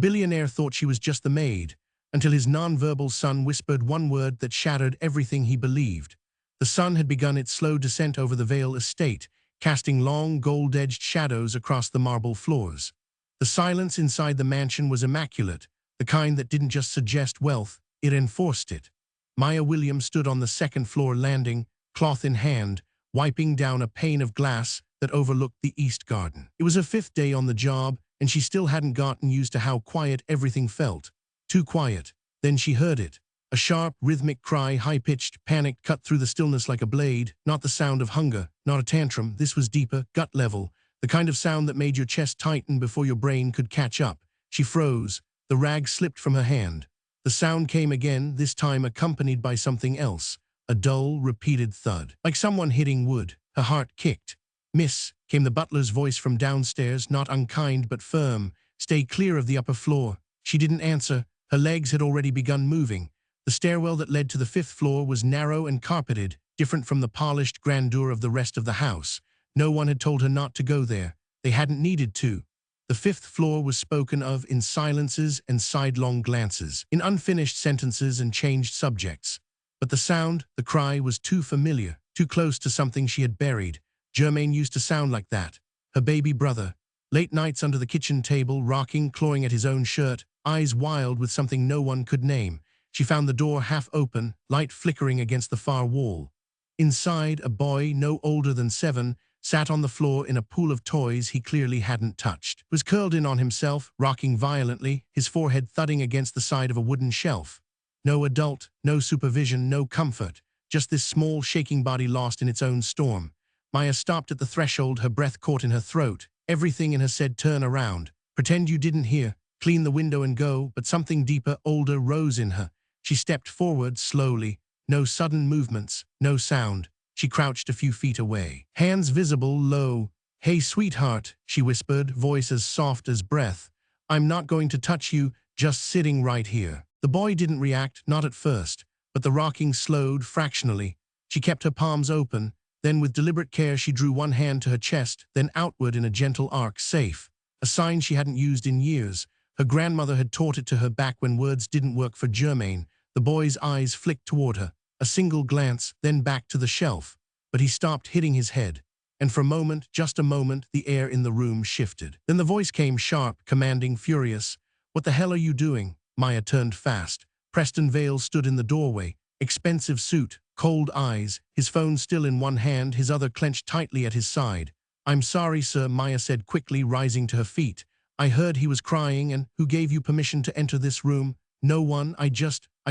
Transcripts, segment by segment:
billionaire thought she was just the maid, until his nonverbal son whispered one word that shattered everything he believed. The sun had begun its slow descent over the Vale estate, casting long, gold-edged shadows across the marble floors. The silence inside the mansion was immaculate, the kind that didn't just suggest wealth, it enforced it. Maya Williams stood on the second-floor landing, cloth in hand, wiping down a pane of glass that overlooked the east garden. It was her 5th day on the job, and she still hadn't gotten used to how quiet everything felt. Too quiet. Then she heard it. A sharp, rhythmic cry, high-pitched, panicked, cut through the stillness like a blade. Not the sound of hunger, not a tantrum. This was deeper, gut level, the kind of sound that made your chest tighten before your brain could catch up. She froze. The rag slipped from her hand. The sound came again, this time accompanied by something else. A dull, repeated thud, like someone hitting wood. Her heart kicked. "Miss," came the butler's voice from downstairs, not unkind but firm. "Stay clear of the upper floor." She didn't answer. Her legs had already begun moving. The stairwell that led to the 5th floor was narrow and carpeted, different from the polished grandeur of the rest of the house. No one had told her not to go there. They hadn't needed to. The 5th floor was spoken of in silences and sidelong glances, in unfinished sentences and changed subjects. But the sound, the cry, was too familiar, too close to something she had buried. Germain used to sound like that. Her baby brother. Late nights under the kitchen table, rocking, clawing at his own shirt, eyes wild with something no one could name. She found the door half open, light flickering against the far wall. Inside, a boy, no older than 7, sat on the floor in a pool of toys he clearly hadn't touched. He was curled in on himself, rocking violently, his forehead thudding against the side of a wooden shelf. No adult, no supervision, no comfort, just this small, shaking body lost in its own storm. Maya stopped at the threshold, her breath caught in her throat. Everything in her said, "Turn around. Pretend you didn't hear. Clean the window and go," but something deeper, older, rose in her. She stepped forward slowly. No sudden movements, no sound. She crouched a few feet away. Hands visible, low. "Hey, sweetheart," she whispered, voice as soft as breath. "I'm not going to touch you, just sitting right here." The boy didn't react, not at first, but the rocking slowed fractionally. She kept her palms open. Then with deliberate care she drew one hand to her chest, then outward in a gentle arc. Safe. A sign she hadn't used in years. Her grandmother had taught it to her back when words didn't work for Germain. The boy's eyes flicked toward her. A single glance, then back to the shelf. But he stopped, hitting his head. And for a moment, just a moment, the air in the room shifted. Then the voice came sharp, commanding, furious. "What the hell are you doing?" Maya turned fast. Preston Vale stood in the doorway. Expensive suit, cold eyes, his phone still in one hand, his other clenched tightly at his side. "I'm sorry, sir," Maya said quickly, rising to her feet. "I heard he was crying, and who gave you permission to enter this room?" "No one. I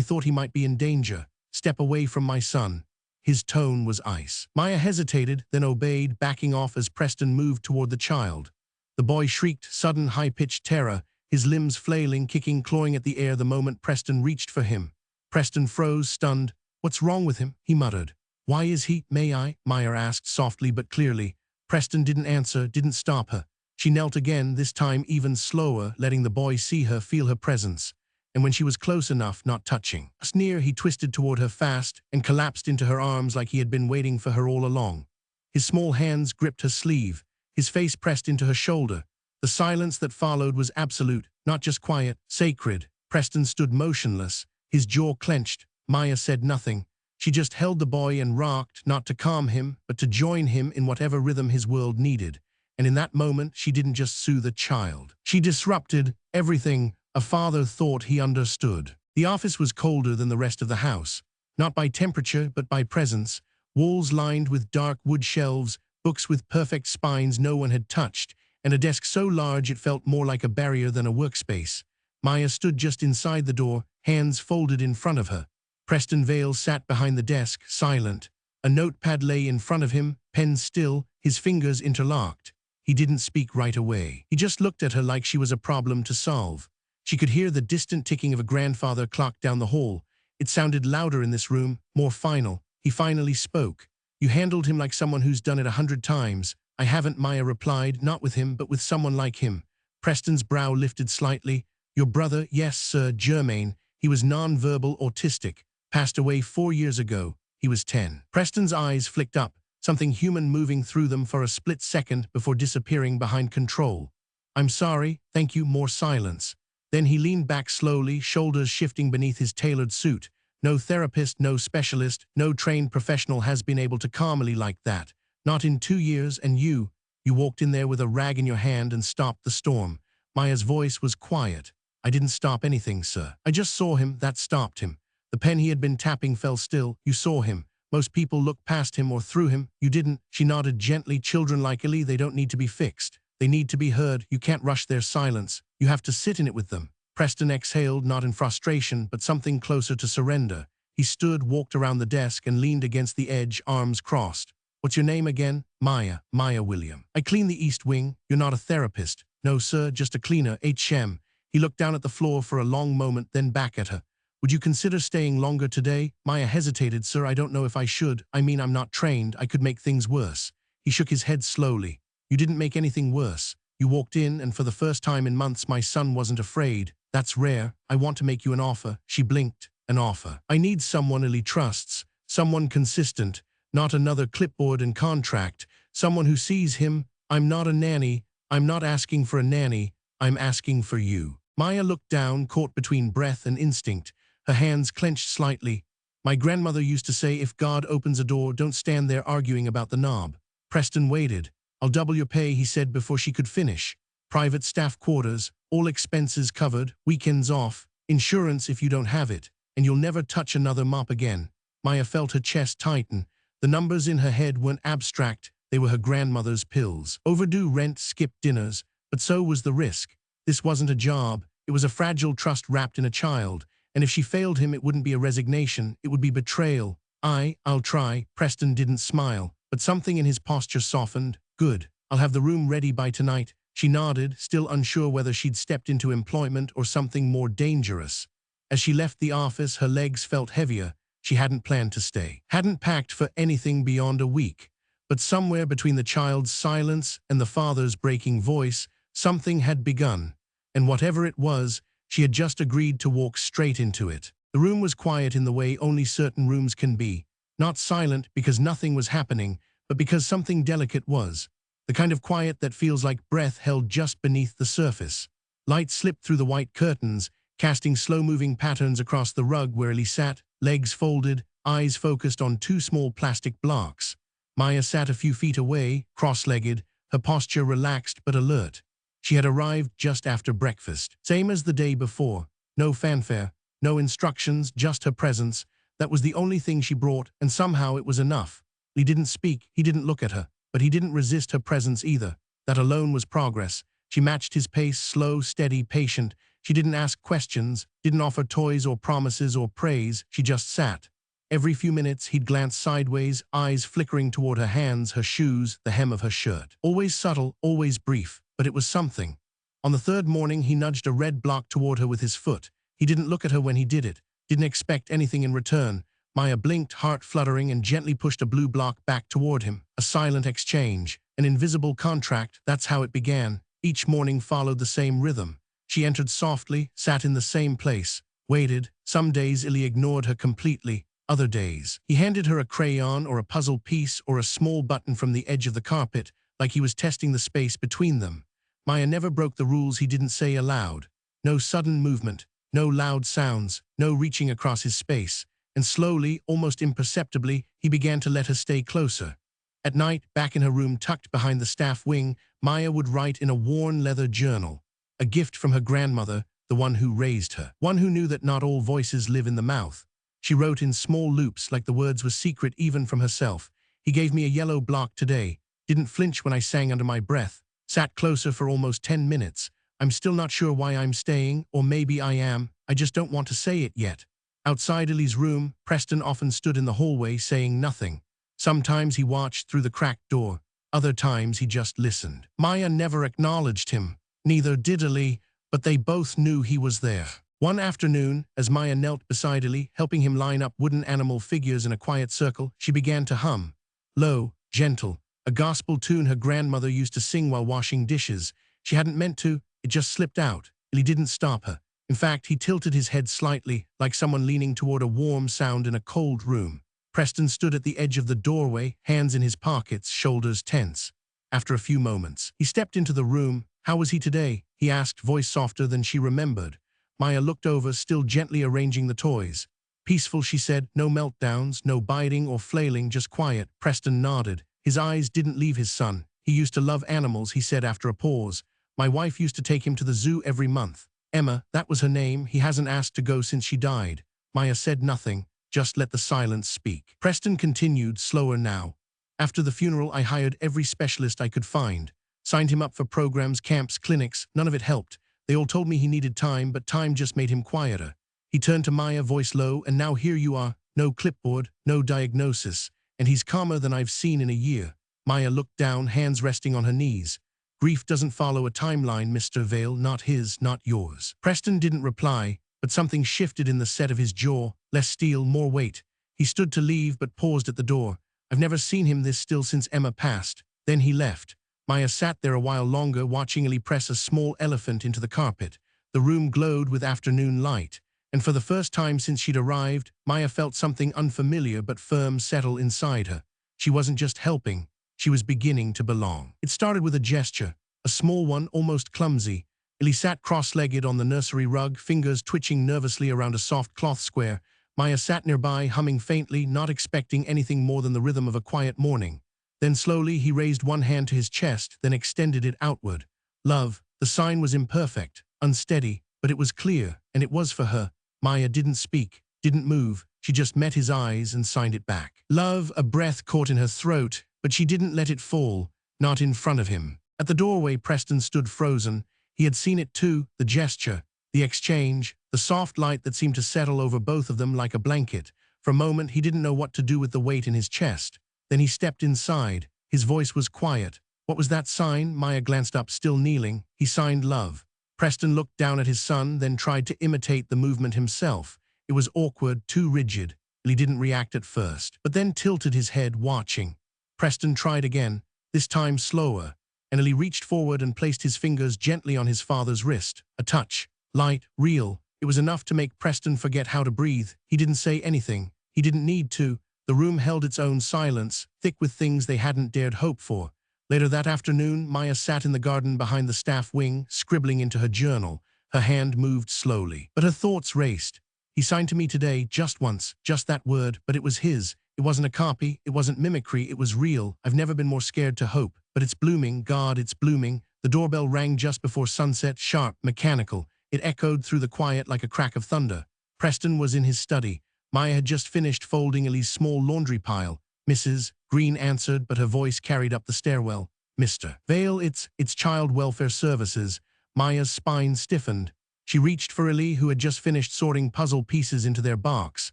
thought he might be in danger. Step away from my son." His tone was ice. Maya hesitated, then obeyed, backing off as Preston moved toward the child. The boy shrieked, sudden high-pitched terror, his limbs flailing, kicking, clawing at the air the moment Preston reached for him. Preston froze, stunned. "What's wrong with him?" he muttered. "Why is he—" "May I?" Maya asked softly but clearly. Preston didn't answer, didn't stop her. She knelt again, this time even slower, letting the boy see her, feel her presence. And when she was close enough, not touching. Just near, he twisted toward her fast and collapsed into her arms like he had been waiting for her all along. His small hands gripped her sleeve, his face pressed into her shoulder. The silence that followed was absolute, not just quiet, sacred. Preston stood motionless, his jaw clenched. Maya said nothing. She just held the boy and rocked, not to calm him, but to join him in whatever rhythm his world needed. And in that moment, she didn't just soothe a child. She disrupted everything a father thought he understood. The office was colder than the rest of the house, not by temperature, but by presence. Walls lined with dark wood shelves, books with perfect spines no one had touched, and a desk so large it felt more like a barrier than a workspace. Maya stood just inside the door, hands folded in front of her. Preston Vale sat behind the desk, silent. A notepad lay in front of him, pen still, his fingers interlocked. He didn't speak right away. He just looked at her like she was a problem to solve. She could hear the distant ticking of a grandfather clock down the hall. It sounded louder in this room, more final. He finally spoke. "You handled him like someone who's done it 100 times. "I haven't," Maya replied, "not with him, but with someone like him." Preston's brow lifted slightly. "Your brother?" "Yes, sir, Germain. He was nonverbal autistic. Passed away 4 years ago. He was 10. Preston's eyes flicked up, something human moving through them for a split second before disappearing behind control. "I'm sorry, thank you." More silence. Then he leaned back slowly, shoulders shifting beneath his tailored suit. No therapist, no specialist, no trained professional has been able to calm me like that. Not in 2 years, and you walked in there with a rag in your hand and stopped the storm. Maya's voice was quiet. I didn't stop anything, sir. I just saw him, that stopped him. The pen he had been tapping fell still. You saw him. Most people look past him or through him. You didn't. She nodded gently. Children like Ellie, they don't need to be fixed. They need to be heard. You can't rush their silence. You have to sit in it with them. Preston exhaled, not in frustration, but something closer to surrender. He stood, walked around the desk, and leaned against the edge, arms crossed. What's your name again? Maya. Maya William. I clean the East Wing. You're not a therapist. No, sir, just a cleaner. HM. He looked down at the floor for a long moment, then back at her. Would you consider staying longer today? Maya hesitated. Sir, I don't know if I should. I mean, I'm not trained. I could make things worse. He shook his head slowly. You didn't make anything worse. You walked in, and for the first time in months, my son wasn't afraid. That's rare. I want to make you an offer. She blinked. An offer. I need someone Ellie trusts. Someone consistent. Not another clipboard and contract. Someone who sees him. I'm not a nanny. I'm not asking for a nanny. I'm asking for you. Maya looked down, caught between breath and instinct. Her hands clenched slightly. My grandmother used to say, if God opens a door, don't stand there arguing about the knob. Preston waited. I'll double your pay, he said before she could finish. Private staff quarters, all expenses covered, weekends off, insurance if you don't have it, and you'll never touch another mop again. Maya felt her chest tighten. The numbers in her head weren't abstract, they were her grandmother's pills. Overdue rent, skipped dinners, but so was the risk. This wasn't a job, it was a fragile trust wrapped in a child. And if she failed him, it wouldn't be a resignation, it would be betrayal. I'll try. Preston didn't smile, but something in his posture softened. Good. I'll have the room ready by tonight. She nodded, still unsure whether she'd stepped into employment or something more dangerous. As she left the office, her legs felt heavier. She hadn't planned to stay. Hadn't packed for anything beyond a week. But somewhere between the child's silence and the father's breaking voice, something had begun. And whatever it was, she had just agreed to walk straight into it. The room was quiet in the way only certain rooms can be. Not silent because nothing was happening, but because something delicate was. The kind of quiet that feels like breath held just beneath the surface. Light slipped through the white curtains, casting slow-moving patterns across the rug where Ellie sat, legs folded, eyes focused on two small plastic blocks. Maya sat a few feet away, cross-legged, her posture relaxed but alert. She had arrived just after breakfast, same as the day before. No fanfare, no instructions, just her presence. That was the only thing she brought, and somehow it was enough. He didn't speak, he didn't look at her, but he didn't resist her presence either. That alone was progress. She matched his pace, slow, steady, patient. She didn't ask questions, didn't offer toys or promises or praise. She just sat. Every few minutes, he'd glance sideways, eyes flickering toward her hands, her shoes, the hem of her shirt. Always subtle, always brief. But it was something. On the third morning, he nudged a red block toward her with his foot. He didn't look at her when he did it, didn't expect anything in return. Maya blinked, heart fluttering, and gently pushed a blue block back toward him. A silent exchange, an invisible contract, that's how it began. Each morning followed the same rhythm. She entered softly, sat in the same place, waited. Some days Illy ignored her completely, other days he handed her a crayon or a puzzle piece or a small button from the edge of the carpet, like he was testing the space between them. Maya never broke the rules he didn't say aloud. No sudden movement, no loud sounds, no reaching across his space. And slowly, almost imperceptibly, he began to let her stay closer. At night, back in her room tucked behind the staff wing, Maya would write in a worn leather journal. A gift from her grandmother, the one who raised her. One who knew that not all voices live in the mouth. She wrote in small loops like the words were secret even from herself. He gave me a yellow block today. Didn't flinch when I sang under my breath. Sat closer for almost 10 minutes. I'm still not sure why I'm staying, or maybe I am. I just don't want to say it yet. Outside Ellie's room, Preston often stood in the hallway saying nothing. Sometimes he watched through the cracked door. Other times he just listened. Maya never acknowledged him. Neither did Ellie, but they both knew he was there. One afternoon, as Maya knelt beside Ellie, helping him line up wooden animal figures in a quiet circle, she began to hum. Low, gentle. A gospel tune her grandmother used to sing while washing dishes. She hadn't meant to, it just slipped out. He didn't stop her. In fact, he tilted his head slightly, like someone leaning toward a warm sound in a cold room. Preston stood at the edge of the doorway, hands in his pockets, shoulders tense. After a few moments, he stepped into the room, How was he today? He asked, voice softer than she remembered. Maya looked over, still gently arranging the toys. Peaceful, she said. No meltdowns, no biting or flailing, just quiet. Preston nodded. His eyes didn't leave his son. He used to love animals, he said after a pause. My wife used to take him to the zoo every month. Emma, that was her name. He hasn't asked to go since she died. Maya said nothing, just let the silence speak. Preston continued, slower now. After the funeral, I hired every specialist I could find. Signed him up for programs, camps, clinics. None of it helped. They all told me he needed time, but time just made him quieter. He turned to Maya, voice low, and now here you are. No clipboard, no diagnosis. And he's calmer than I've seen in a year. Maya looked down, hands resting on her knees. Grief doesn't follow a timeline, Mr. Vale, not his, not yours. Preston didn't reply, but something shifted in the set of his jaw. Less steel, more weight. He stood to leave, but paused at the door. I've never seen him this still since Emma passed. Then he left. Maya sat there a while longer, watching Illy press a small elephant into the carpet. The room glowed with afternoon light, and for the first time since she'd arrived, Maya felt something unfamiliar but firm settle inside her. She wasn't just helping, she was beginning to belong. It started with a gesture, a small one, almost clumsy. Illy sat cross-legged on the nursery rug, fingers twitching nervously around a soft cloth square. Maya sat nearby, humming faintly, not expecting anything more than the rhythm of a quiet morning. Then slowly he raised one hand to his chest, then extended it outward. Love. The sign was imperfect, unsteady, but it was clear, and it was for her. Maya didn't speak, didn't move. She just met his eyes and signed it back. Love. A breath caught in her throat, but she didn't let it fall, not in front of him. At the doorway, Preston stood frozen. He had seen it too, the gesture, the exchange, the soft light that seemed to settle over both of them like a blanket. For a moment, he didn't know what to do with the weight in his chest. Then he stepped inside. His voice was quiet. What was that sign? Maya glanced up, still kneeling. He signed love. Preston looked down at his son, then tried to imitate the movement himself. It was awkward, too rigid. He didn't react at first, but then tilted his head, watching. Preston tried again, this time slower, and he reached forward and placed his fingers gently on his father's wrist. A touch, light, real. It was enough to make Preston forget how to breathe. He didn't say anything. He didn't need to. The room held its own silence, thick with things they hadn't dared hope for. Later that afternoon, Maya sat in the garden behind the staff wing, scribbling into her journal. Her hand moved slowly, but her thoughts raced. He signed to me today, just once, just that word, but it was his. It wasn't a copy, it wasn't mimicry, it was real. I've never been more scared to hope, but it's blooming, God, it's blooming. The doorbell rang just before sunset, sharp, mechanical. It echoed through the quiet like a crack of thunder. Preston was in his study. Maya had just finished folding Ellie's small laundry pile. Mrs. Green answered, but her voice carried up the stairwell. Mr. Vale, it's Child Welfare Services. Maya's spine stiffened. She reached for Ellie, who had just finished sorting puzzle pieces into their box.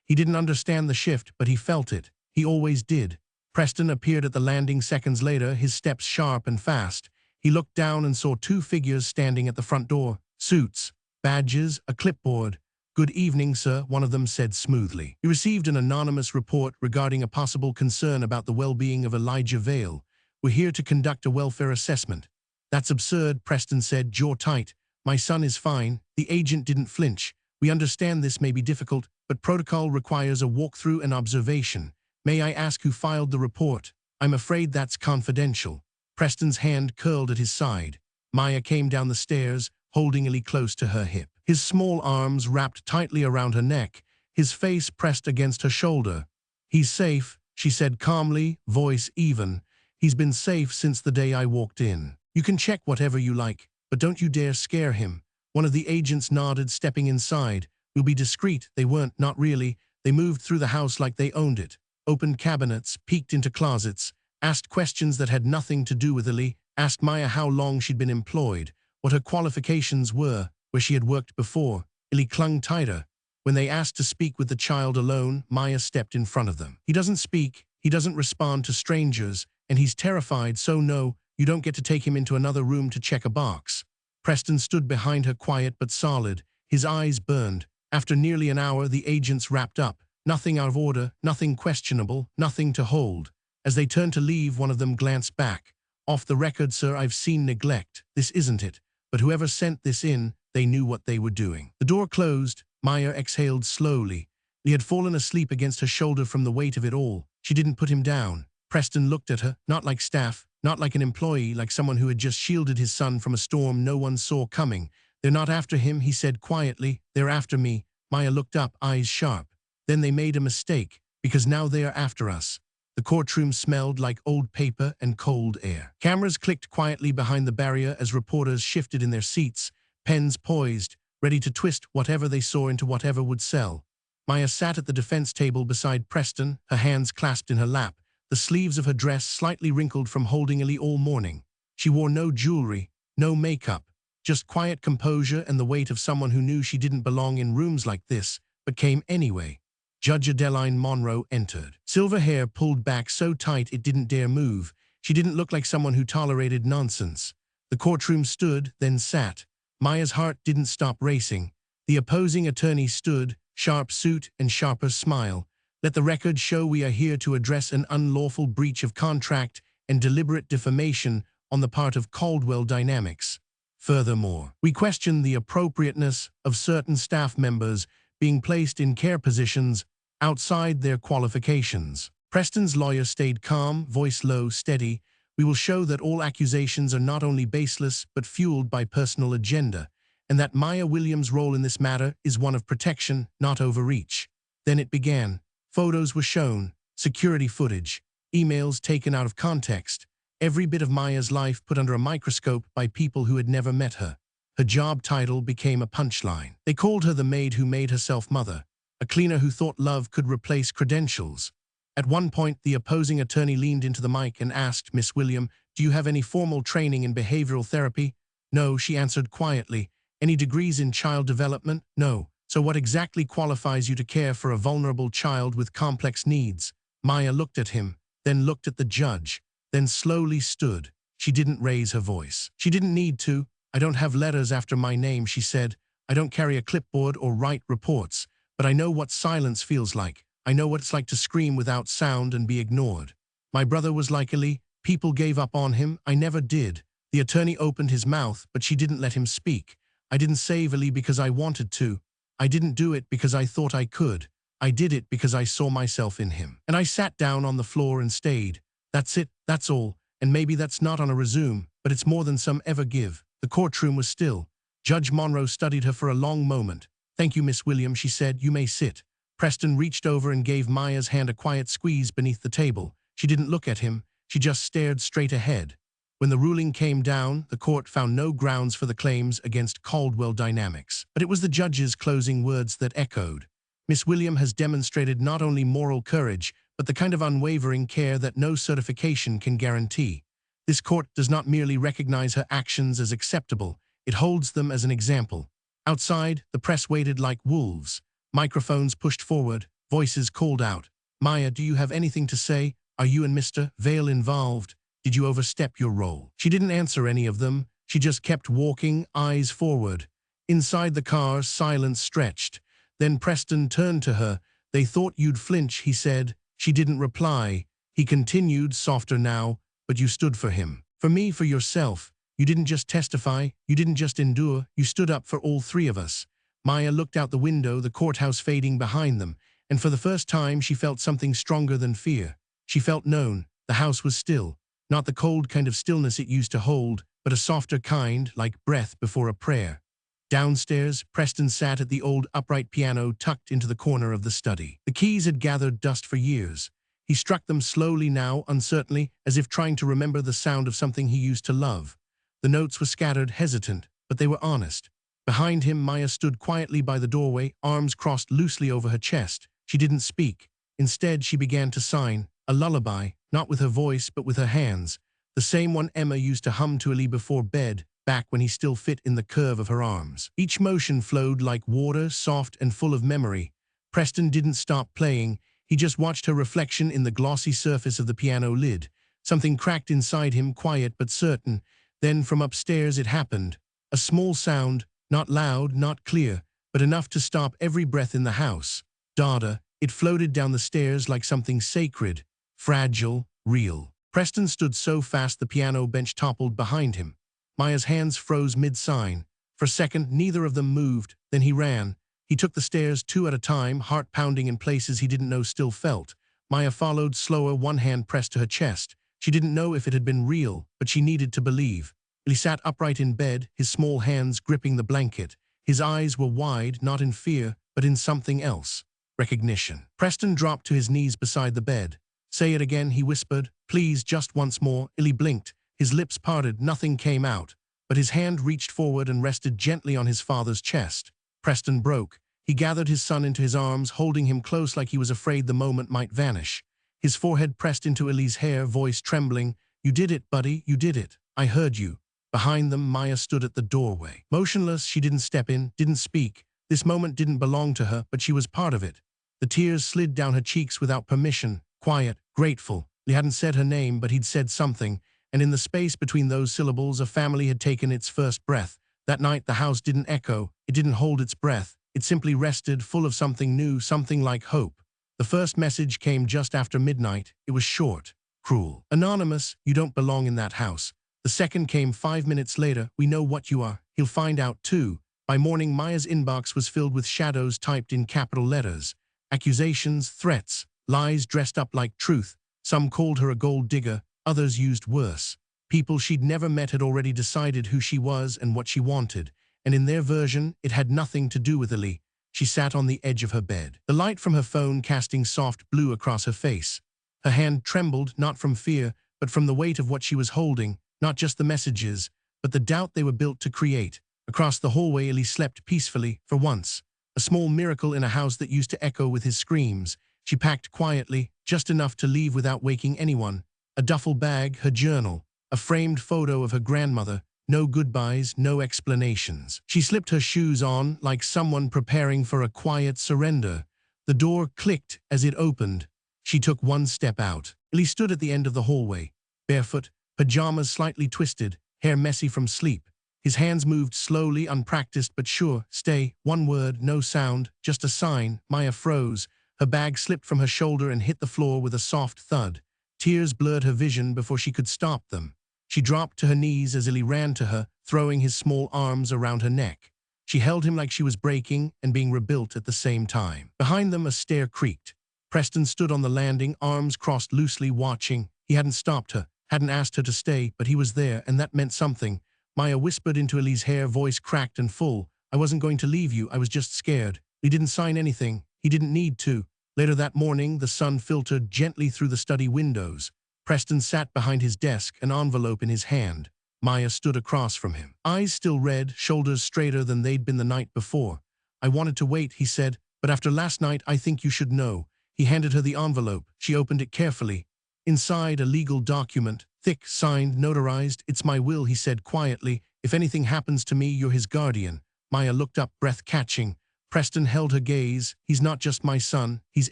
He didn't understand the shift, but he felt it. He always did. Preston appeared at the landing seconds later, his steps sharp and fast. He looked down and saw two figures standing at the front door. Suits, badges, a clipboard. Good evening, sir, one of them said smoothly. He received an anonymous report regarding a possible concern about the well-being of Elijah Vale. We're here to conduct a welfare assessment. That's absurd, Preston said, jaw tight. My son is fine. The agent didn't flinch. We understand this may be difficult, but protocol requires a walkthrough and observation. May I ask who filed the report? I'm afraid that's confidential. Preston's hand curled at his side. Maya came down the stairs, holding Ellie close to her hip. His small arms wrapped tightly around her neck, his face pressed against her shoulder. He's safe, she said calmly, voice even. He's been safe since the day I walked in. You can check whatever you like, but don't you dare scare him. One of the agents nodded, stepping inside. We'll be discreet. They weren't, not really. They moved through the house like they owned it. Opened cabinets, peeked into closets, asked questions that had nothing to do with Ellie, asked Maya how long she'd been employed, what her qualifications were, where she had worked before. Ellie clung tighter. When they asked to speak with the child alone, Maya stepped in front of them. He doesn't speak, he doesn't respond to strangers, and he's terrified, so no, you don't get to take him into another room to check a box. Preston stood behind her, quiet but solid. His eyes burned. After nearly an hour, the agents wrapped up. Nothing out of order, nothing questionable, nothing to hold. As they turned to leave, one of them glanced back. Off the record, sir, I've seen neglect. This isn't it. But whoever sent this in, they knew what they were doing. The door closed. Maya exhaled slowly. He had fallen asleep against her shoulder from the weight of it all. She didn't put him down. Preston looked at her, not like staff, Not like an employee, like someone who had just shielded his son from a storm no one saw coming. "They're not after him," he said quietly. "They're after me." Maya looked up, eyes sharp. "Then they made a mistake, because now they are after us." The courtroom smelled like old paper and cold air. Cameras clicked quietly behind the barrier as reporters shifted in their seats, pens poised, ready to twist whatever they saw into whatever would sell. Maya sat at the defense table beside Preston, her hands clasped in her lap, the sleeves of her dress slightly wrinkled from holding Ellie all morning. She wore no jewelry, no makeup, just quiet composure and the weight of someone who knew she didn't belong in rooms like this, but came anyway. Judge Adeline Monroe entered. Silver hair pulled back so tight it didn't dare move. She didn't look like someone who tolerated nonsense. The courtroom stood, then sat. Maya's heart didn't stop racing. The opposing attorney stood, sharp suit and sharper smile. "Let the record show we are here to address an unlawful breach of contract and deliberate defamation on the part of Caldwell Dynamics. Furthermore, we question the appropriateness of certain staff members being placed in care positions outside their qualifications." Preston's lawyer stayed calm, voice low, steady. "We will show that all accusations are not only baseless but fueled by personal agenda, and that Maya Williams' role in this matter is one of protection, not overreach." Then it began. Photos were shown, security footage, emails taken out of context, every bit of Maya's life put under a microscope by people who had never met her. Her job title became a punchline. They called her the maid who made herself mother, a cleaner who thought love could replace credentials. At one point, the opposing attorney leaned into the mic and asked Miss William, "Do you have any formal training in behavioral therapy?" "No," she answered quietly. "Any degrees in child development?" "No." "So what exactly qualifies you to care for a vulnerable child with complex needs?" Maya looked at him, then looked at the judge, then slowly stood. She didn't raise her voice. She didn't need to. "I don't have letters after my name," she said. "I don't carry a clipboard or write reports, but I know what silence feels like. I know what it's like to scream without sound and be ignored. My brother was like Ellie. People gave up on him. I never did." The attorney opened his mouth, but she didn't let him speak. "I didn't save Ellie because I wanted to. I didn't do it because I thought I could. I did it because I saw myself in him. And I sat down on the floor and stayed. That's it, that's all. And maybe that's not on a resume, but it's more than some ever give." The courtroom was still. Judge Monroe studied her for a long moment. "Thank you, Miss Williams," she said. "You may sit." Preston reached over and gave Maya's hand a quiet squeeze beneath the table. She didn't look at him. She just stared straight ahead. When the ruling came down, the court found no grounds for the claims against Caldwell Dynamics. But it was the judge's closing words that echoed. "Miss William has demonstrated not only moral courage, but the kind of unwavering care that no certification can guarantee. This court does not merely recognize her actions as acceptable, it holds them as an example." Outside, the press waited like wolves. Microphones pushed forward, voices called out. "Maya, do you have anything to say? Are you and Mr. Vale involved? Did you overstep your role?" She didn't answer any of them. She just kept walking, eyes forward. Inside the car, silence stretched. Then Preston turned to her. "They thought you'd flinch," he said. She didn't reply. He continued, softer now, "But you stood for him. For me, for yourself. You didn't just testify, you didn't just endure, you stood up for all three of us." Maya looked out the window, the courthouse fading behind them, and for the first time she felt something stronger than fear. She felt known. The house was still. Not the cold kind of stillness it used to hold, but a softer kind, like breath before a prayer. Downstairs, Preston sat at the old upright piano tucked into the corner of the study. The keys had gathered dust for years. He struck them slowly now, uncertainly, as if trying to remember the sound of something he used to love. The notes were scattered, hesitant, but they were honest. Behind him, Maya stood quietly by the doorway, arms crossed loosely over her chest. She didn't speak. Instead, she began to sign, a lullaby, not with her voice, but with her hands. The same one Emma used to hum to Ellie before bed, back when he still fit in the curve of her arms. Each motion flowed like water, soft and full of memory. Preston didn't stop playing. He just watched her reflection in the glossy surface of the piano lid. Something cracked inside him, quiet but certain. Then from upstairs it happened. A small sound, not loud, not clear, but enough to stop every breath in the house. Dada. It floated down the stairs like something sacred, fragile, real. Preston stood so fast the piano bench toppled behind him. Maya's hands froze mid-sign. For a second, neither of them moved. Then he ran. He took the stairs 2 at a time, heart pounding in places he didn't know still felt. Maya followed, slower, one hand pressed to her chest. She didn't know if it had been real, but she needed to believe. He sat upright in bed, his small hands gripping the blanket. His eyes were wide, not in fear, but in something else. Recognition. Preston dropped to his knees beside the bed. "Say it again," he whispered. "Please, just once more." Illy blinked. His lips parted, nothing came out, but his hand reached forward and rested gently on his father's chest. Preston broke. He gathered his son into his arms, holding him close like he was afraid the moment might vanish. His forehead pressed into Illy's hair, voice trembling. "You did it, buddy, you did it. I heard you." Behind them, Maya stood at the doorway. Motionless, she didn't step in, didn't speak. This moment didn't belong to her, but she was part of it. The tears slid down her cheeks without permission, quiet, grateful. He hadn't said her name, but he'd said something, and in the space between those syllables, a family had taken its first breath. That night, the house didn't echo, it didn't hold its breath. It simply rested, full of something new, something like hope. The first message came just after midnight. It was short, cruel. "Anonymous, you don't belong in that house." The second came 5 minutes later. "We know what you are. He'll find out too." By morning, Maya's inbox was filled with shadows typed in capital letters. Accusations, threats, lies dressed up like truth. Some called her a gold digger, others used worse. People she'd never met had already decided who she was and what she wanted, and in their version, it had nothing to do with Illy. She sat on the edge of her bed, the light from her phone casting soft blue across her face. Her hand trembled, not from fear, but from the weight of what she was holding, not just the messages, but the doubt they were built to create. Across the hallway, Illy slept peacefully, for once. A small miracle in a house that used to echo with his screams. She packed quietly, just enough to leave without waking anyone. A duffel bag, her journal, a framed photo of her grandmother. No goodbyes, no explanations. She slipped her shoes on, like someone preparing for a quiet surrender. The door clicked as it opened. She took one step out. Illy stood at the end of the hallway, barefoot, pajamas slightly twisted, hair messy from sleep. His hands moved slowly, unpracticed but sure. "Stay." One word, no sound, just a sign. Maya froze. Her bag slipped from her shoulder and hit the floor with a soft thud. Tears blurred her vision before she could stop them. She dropped to her knees as Illy ran to her, throwing his small arms around her neck. She held him like she was breaking and being rebuilt at the same time. Behind them, a stair creaked. Preston stood on the landing, arms crossed loosely, watching. He hadn't stopped her, hadn't asked her to stay, but he was there, and that meant something. Maya whispered into Illy's hair, voice cracked and full. "I wasn't going to leave you, I was just scared." He didn't sign anything. He didn't need to. Later that morning, the sun filtered gently through the study windows. Preston sat behind his desk, an envelope in his hand. Maya stood across from him. Eyes still red, shoulders straighter than they'd been the night before. "I wanted to wait," he said, "but after last night, I think you should know." He handed her the envelope. She opened it carefully. Inside, a legal document, thick, signed, notarized. "It's my will," he said quietly. "If anything happens to me, you're his guardian." Maya looked up, breath catching. Preston held her gaze. "He's not just my son. He's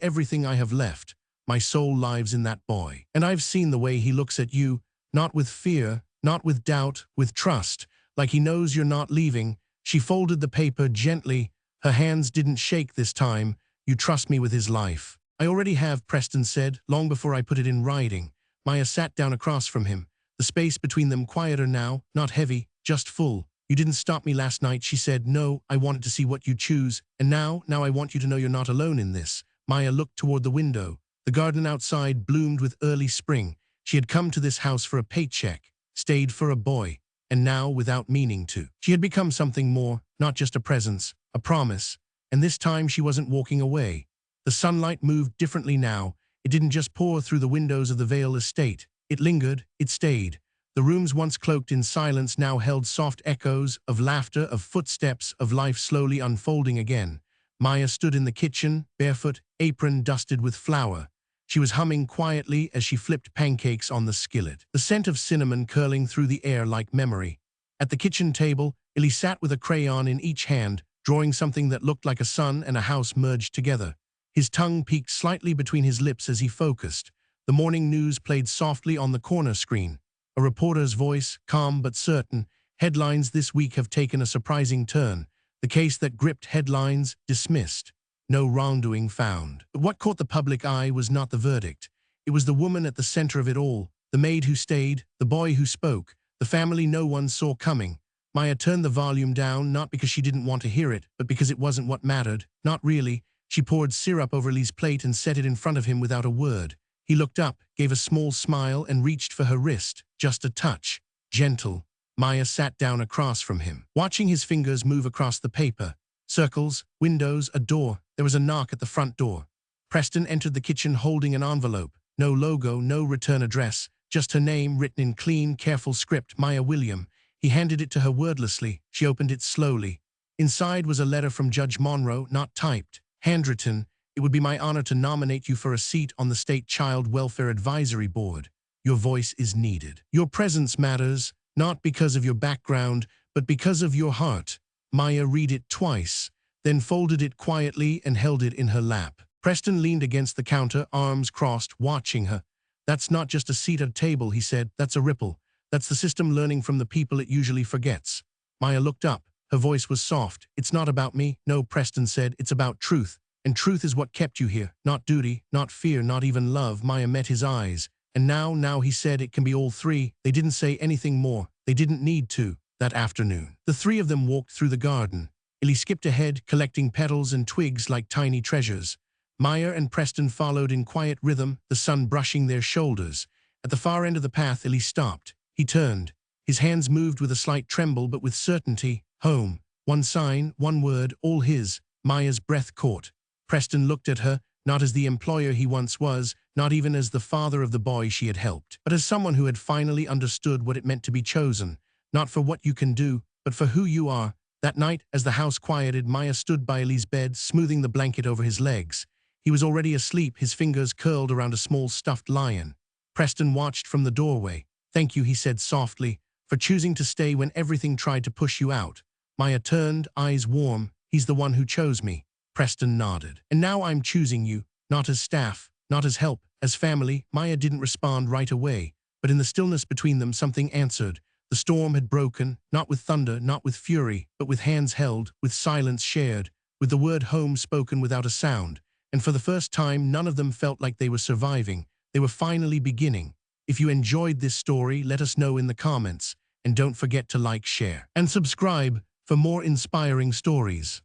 everything I have left. My soul lives in that boy. And I've seen the way he looks at you, not with fear, not with doubt, with trust, like he knows you're not leaving." She folded the paper gently. Her hands didn't shake this time. "You trust me with his life." "I already have," Preston said, "long before I put it in writing." Maya sat down across from him. The space between them quieter now, not heavy, just full. "You didn't stop me last night," she said. "No, I wanted to see what you choose. And now I want you to know you're not alone in this." Maya looked toward the window. The garden outside bloomed with early spring. She had come to this house for a paycheck, stayed for a boy, and now, without meaning to, she had become something more, not just a presence, a promise. And this time she wasn't walking away. The sunlight moved differently now. It didn't just pour through the windows of the Vale estate. It lingered, it stayed. The rooms once cloaked in silence now held soft echoes of laughter, of footsteps, of life slowly unfolding again. Maya stood in the kitchen, barefoot, apron dusted with flour. She was humming quietly as she flipped pancakes on the skillet, the scent of cinnamon curling through the air like memory. At the kitchen table, Illy sat with a crayon in each hand, drawing something that looked like a sun and a house merged together. His tongue peaked slightly between his lips as he focused. The morning news played softly on the corner screen. A reporter's voice, calm but certain. "Headlines this week have taken a surprising turn. The case that gripped headlines, dismissed. No wrongdoing found." But what caught the public eye was not the verdict. It was the woman at the center of it all, the maid who stayed, the boy who spoke, the family no one saw coming. Maya turned the volume down, not because she didn't want to hear it, but because it wasn't what mattered. Not really. She poured syrup over Lee's plate and set it in front of him without a word. He looked up, gave a small smile, and reached for her wrist. Just a touch. Gentle. Maya sat down across from him, watching his fingers move across the paper. Circles, windows, a door. There was a knock at the front door. Preston entered the kitchen holding an envelope. No logo, no return address, just her name written in clean, careful script, Maya William. He handed it to her wordlessly. She opened it slowly. Inside was a letter from Judge Monroe, not typed, handwritten. It would be my honor to nominate you for a seat on the State Child Welfare Advisory Board. Your voice is needed. Your presence matters, not because of your background, but because of your heart. Maya read it twice, then folded it quietly and held it in her lap. Preston leaned against the counter, arms crossed, watching her. That's not just a seat at a table, he said. That's a ripple. That's the system learning from the people it usually forgets. Maya looked up. Her voice was soft. It's not about me. No, Preston said. It's about truth. And truth is what kept you here. Not duty, not fear, not even love. Maya met his eyes. And now he said it can be all three. They didn't say anything more. They didn't need to. That afternoon, the three of them walked through the garden. Illy skipped ahead, collecting petals and twigs like tiny treasures. Maya and Preston followed in quiet rhythm, the sun brushing their shoulders. At the far end of the path, Illy stopped. He turned. His hands moved with a slight tremble, but with certainty. Home. One sign, one word, all his. Maya's breath caught. Preston looked at her, not as the employer he once was, not even as the father of the boy she had helped, but as someone who had finally understood what it meant to be chosen. Not for what you can do, but for who you are. That night, as the house quieted, Maya stood by Illy's bed, smoothing the blanket over his legs. He was already asleep, his fingers curled around a small stuffed lion. Preston watched from the doorway. Thank you, he said softly, for choosing to stay when everything tried to push you out. Maya turned, eyes warm. He's the one who chose me. Preston nodded. And now I'm choosing you, not as staff, not as help, as family. Maya didn't respond right away, but in the stillness between them something answered. The storm had broken, not with thunder, not with fury, but with hands held, with silence shared, with the word home spoken without a sound. And for the first time, none of them felt like they were surviving. They were finally beginning. If you enjoyed this story, let us know in the comments. And don't forget to like, share, and subscribe for more inspiring stories.